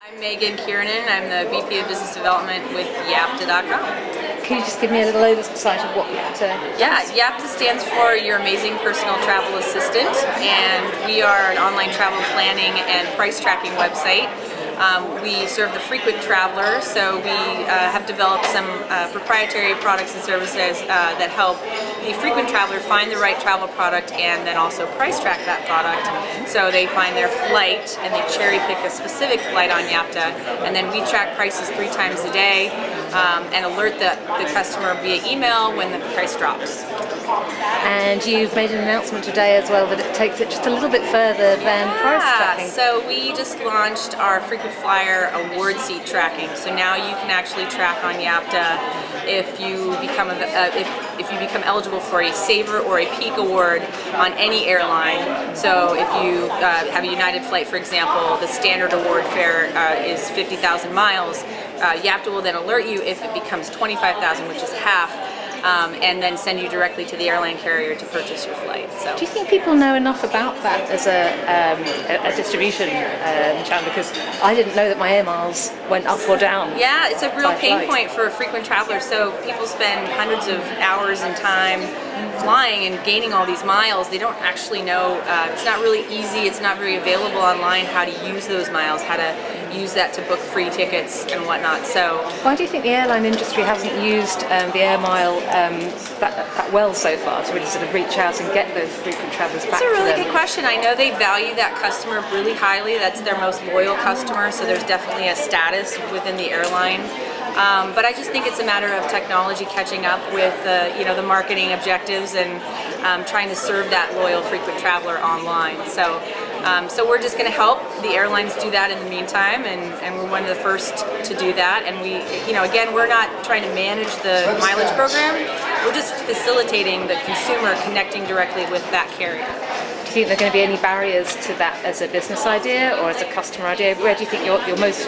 I'm Kiernan. I'm the VP of Business Development with yapta.com. Can you just give me a little oversight of what yapta does? Yeah, yapta stands for Your Amazing Personal Travel Assistant, and we are an online travel planning and price tracking website. We serve the frequent traveler, so we have developed some proprietary products and services that help the frequent traveler find the right travel product and then also price track that product. So they find their flight and they cherry pick a specific flight on yapta, and then we track prices 3 times a day and alert the customer via email when the price drops. And you've made an announcement today as well that it takes it just a little bit further than price tracking. So we just launched our frequent flyer award seat tracking. So now you can actually track on yapta if you become eligible for a Saver or a Peak award on any airline. So if you have a United flight, for example, the standard award fare is 50,000 miles. yapta will then alert you if it becomes 25,000, which is half. And then send you directly to the airline carrier to purchase your flight. So, do you think people know enough about that as a distribution channel? Because I didn't know that my air miles went up or down. Yeah, it's a real pain point for frequent travelers. So people spend hundreds of hours in time flying and gaining all these miles. They don't actually know. It's not really easy. It's not very available online how to use those miles, how to use that to book free tickets and whatnot. So why do you think the airline industry hasn't used the air mile that well so far to really sort of reach out and get those frequent travelers back to them? It's a really good question. I know they value that customer really highly. That's their most loyal customer, so there's definitely a status within the airline. But I just think it's a matter of technology catching up with the marketing objectives and trying to serve that loyal frequent traveler online. So we're just going to help the airlines do that in the meantime, and we're one of the first to do that. And we, again, we're not trying to manage the mileage program. We're just facilitating the consumer connecting directly with that carrier. Do you think there are going to be any barriers to that as a business idea or as a customer idea? Where do you think your most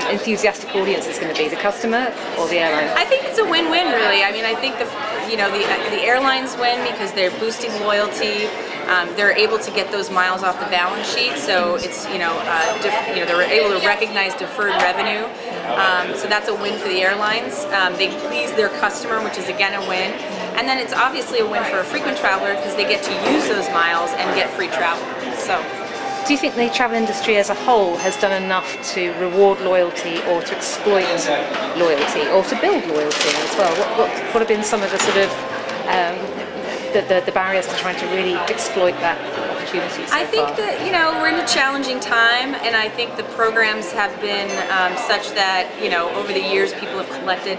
enthusiastic audience is going to be, the customer or the airline? I think it's a win-win, really. I mean, I think the airlines win because they're boosting loyalty. They're able to get those miles off the balance sheet, so it's they're able to recognize deferred revenue. So that's a win for the airlines. They please their customer, which is again a win. And then it's obviously a win for a frequent traveler because they get to use those miles and get free travel. So, do you think the travel industry as a whole has done enough to reward loyalty or to exploit loyalty or to build loyalty as well? What have been some of the sort of the barriers to trying to really exploit that opportunity so far? I think that we're in a challenging time, and I think the programs have been such that over the years people have collected.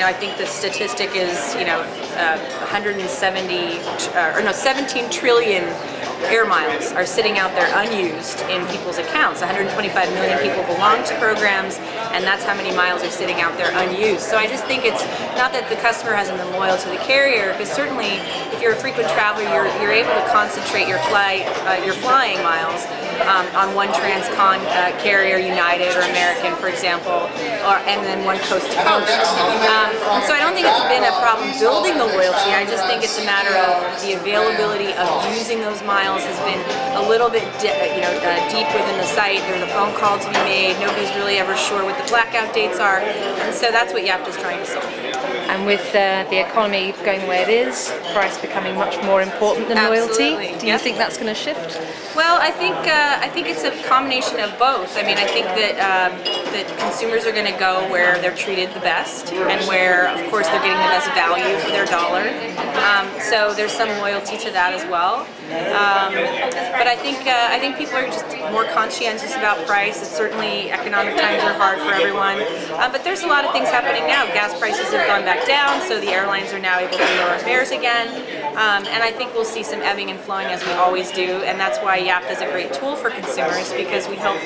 I think the statistic is 17 trillion air miles are sitting out there unused in people's accounts. 125 million people belong to programs, and that's how many miles are sitting out there unused. So I just think it's not that the customer hasn't been loyal to the carrier, because certainly if you're a frequent traveler, you're able to concentrate your flying miles on one transcon carrier, United or American, for example, and then one coast to coast. So I don't think it's been a problem building the loyalty. I just think it's a matter of the availability of using those miles has been a little bit deep within the site. There's a phone call to be made. Nobody's really ever sure what the blackout dates are, and so that's what yapta's trying to solve. And with the economy going the way it is, price becoming much more important than loyalty, do you think that's going to shift? Well, I think it's a combination of both. I mean, I think that consumers are going to go where they're treated the best and where, of course, they're getting the best value for their dollar. So there's some loyalty to that as well. But I think people are just more conscientious about price. It's certainly economic times are hard for everyone. But there's a lot of things happening now. Gas prices have gone back down, so the airlines are now able to lower fares again. And I think we'll see some ebbing and flowing as we always do, and that's why yapta is a great tool for consumers, because we help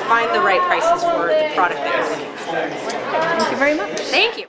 find the right prices for the product that you're looking for. Thank you very much. Thank you.